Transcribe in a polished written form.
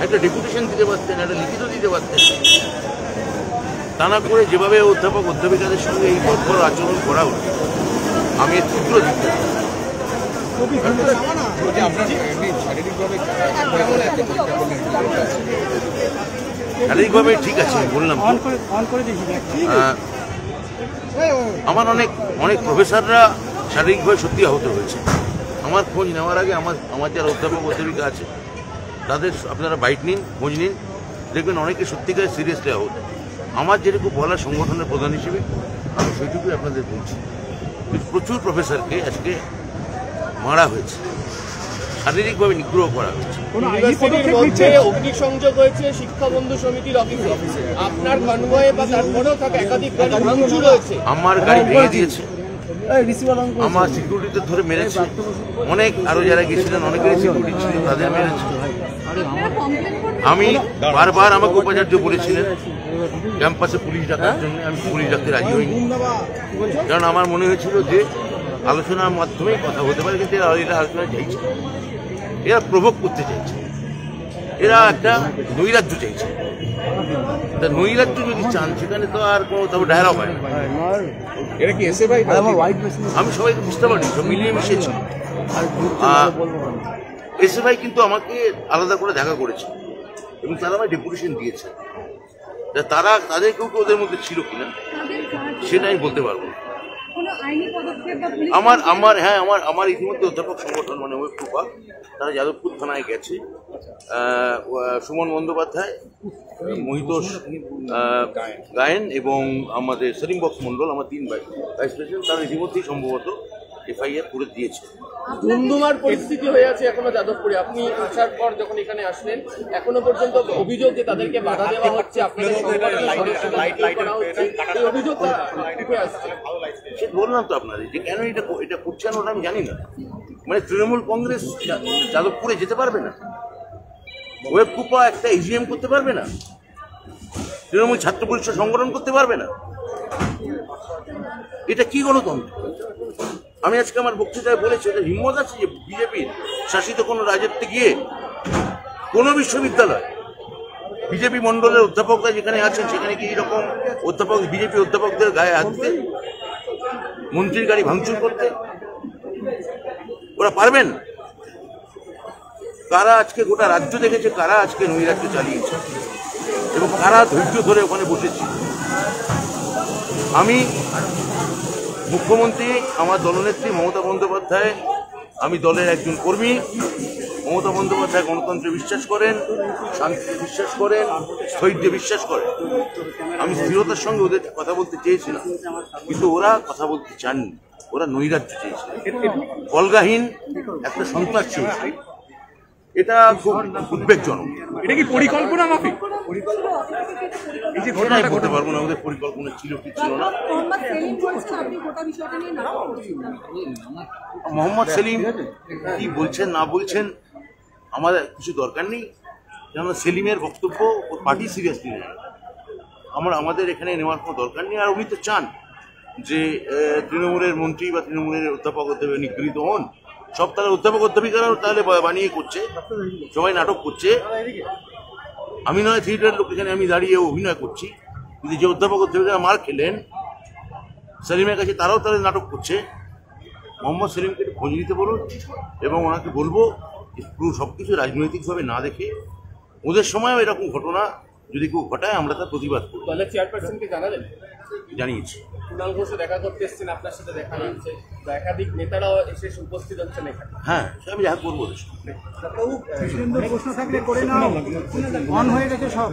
একটা ডেপুটেশন দিতে পারতেন, একটা লিখিত দিতে পারতেন। তা না করে যেভাবে অধ্যাপক অধ্যাপিকাদের সঙ্গে এই বর্বর আচরণ করা উচিত, আমি এর তীব্র দিতে শারীরিকভাবে ঠিক আছে বললাম। আমার অনেক প্রফেসররা শারীরিকভাবে সত্যি আহত হয়েছে। আমার খোঁজ নেওয়ার আগে আমার যারা অধ্যাপক অধ্যাপিকা আছে তাদের আপনারা বাইট নিন, খোঁজ নিন, দেখবেন অনেকে সত্যিকার সিরিয়াসলি আহত। আমার যেটুকু বলা সংগঠনের প্রধান হিসেবে আমি সেইটুকুই আপনাদের বলছি। প্রচুর প্রফেসরকে আজকে মারা হয়েছে, শারীরিকভাবে নিগ্রহ করা হয়েছে। অগ্নিসংযোগ হয়েছে শিক্ষা বন্ধু সমিতির অফিসে, আপনার কনভয়ে বা তারপরেও থাকা একাধিক গাড়ি ভাঙচুর হয়েছে। আমার গাড়ি ভেঙে দিয়েছে, আমার সিকিউরিটি ধরে মেরেছে, অনেক আরো যারা গেছিলেন অনেকেরই সিকিউরিটি ছিল তাদের মেরেছে। আমি বারবার আমাকে উপাচার্য বলেছিলেন ক্যাম্পাসে পুলিশ ডাকার জন্য, আমি পুলিশ ডাকতে রাজি হইনি, কারণ আমার মনে হয়েছিল যে আলোচনার মাধ্যমেই কথা হতে পারে, কিন্তু এরা আলোচনা চাইছে, এরা প্রভোগ করতে চাইছে, এরা একটা নৈরাজ্য চাইছে। তা নৈরাজ্য যদি চান সেখানে তো আর কোনো তবে ডায়লগ হয় না। আমি সবাইকে বুঝতে পারি, সব মিলিয়ে মিশিয়েছি। এসএফআই কিন্তু আমাকে আলাদা করে দেখা করেছে এবং তারা আমায় ডেপুটেশন দিয়েছে। তারা তাদের কেউ ওদের মধ্যে ছিল কিনা সেটা আমি বলতে পারবো না। আমার ইতিমধ্যে অধ্যাপক সংগঠন মানে ওয়েব কৃপা তারা যাদবপুর থানায় গেছে। সুমন বন্দ্যোপাধ্যায়, মহিতোষ গায়েন এবং আমাদের সেলিম বক্স মন্ডল, আমার 3 ভাইস প্রেসিডেন্ট, তারা ইতিমধ্যেই সম্ভবত এফআইআর করে দিয়েছে। ধুমধুমার পরিস্থিতি হয়ে আছে এখনো যাদবপুরে। আপনি আসার পর যখন এখানে আসলেন এখনো পর্যন্ত অভিযোগ যে তাদেরকে বাধা দেওয়া হচ্ছে, আপনাদের বললাম তো আপনাদের যে কেন এটা করছেন ওটা আমি জানি না। মানে তৃণমূল কংগ্রেস যাদবপুরে যেতে পারবে না, ওয়েব কুপা একটা এজিএম করতে পারবে না, তৃণমূল ছাত্র পরিষদ সংগঠন করতে পারবে না। এটা কি গণতন্ত্র? আমি আজকে আমার বক্তৃতায় বলেছি এটা হিম্মত আছে যে বিজেপির শাসিত কোনো রাজ্যে গিয়ে কোনো বিশ্ববিদ্যালয় বিজেপি মন্ডলের অধ্যাপকরা যেখানে আছেন সেখানে কি এরকম অধ্যাপক বিজেপি অধ্যাপকদের গায়ে হাত দিতে, মন্ত্রীর গাড়ি ভাঙচুর করতে ওরা পারবেন? কারা আজকে গোটা রাজ্য দেখেছে কারা আজকে নৈরাজ্য চালিয়েছে এবং কারা ধৈর্য ধরে ওখানে বসেছে। আমি মুখ্যমন্ত্রী, আমার দলনেত্রী মমতা বন্দ্যোপাধ্যায়, আমি দলের একজন কর্মী। মমতা বন্দ্যোপাধ্যায় গণতন্ত্রে বিশ্বাস করেন, শান্তিতে বিশ্বাস করেন, স্থৈর্যে বিশ্বাস করেন। আমি স্থিরতার সঙ্গে ওদের কথা বলতে চেয়েছিলাম, কিন্তু ওরা কথা বলতে চাননি, ওরা নৈরাজ্য চেয়েছিল, কলগাহীন একটা সন্ত্রাস চেয়েছিল। এটা খুব উদ্বেগজনক। এটা কি পরিকল্পনা মাফিক? বলতে পারবো না ওদের পরিকল্পনা ছিল কি ছিল না। মোহাম্মদ সেলিম কি বলছেন না বলছেন আমাদের কিছু দরকার নেই, কেননা সেলিমের বক্তব্য পার্টি সিরিয়াসলি নেয়, আমাদের এখানে নেওয়ার কোনো দরকার নেই। আর উনি তো চান যে তৃণমূলের মন্ত্রী বা তৃণমূলের অধ্যাপক অধ্যাপক নিগৃহীত হন। সব তাহলে অধ্যাপক অধ্যাপিকারাও তাহলে বানিয়ে করছে, সবাই নাটক করছে। আমি নয় থিয়েটারের লোক, এখানে আমি দাঁড়িয়ে অভিনয় করছি, কিন্তু যে অধ্যাপক অধ্যাপিকারা মার খেলেন সেলিমের কাছে তারাও তাহলে নাটক করছে। মোহাম্মদ সেলিমকে একটু খোঁজ নিতে বলুন এবং ওনাকে বলবো যে পুরো সব কিছু রাজনৈতিকভাবে না দেখে ওদের সময়ও এরকম ঘটনা যদি কেউ ঘটায় আমরা তার প্রতিবাদ করব। দলের চেয়ারপারসনকে জানালেন? জানিয়েছি। কুণাল ঘোষও দেখা করতে এসেছেন, আপনার সাথে দেখা হচ্ছে, একাধিক নেতারাও এসে উপস্থিত হচ্ছেন এখানে। হ্যাঁ, আমি দেখা করবো। প্রশ্ন থাকলে করে নাও, অন হয়ে গেছে সব।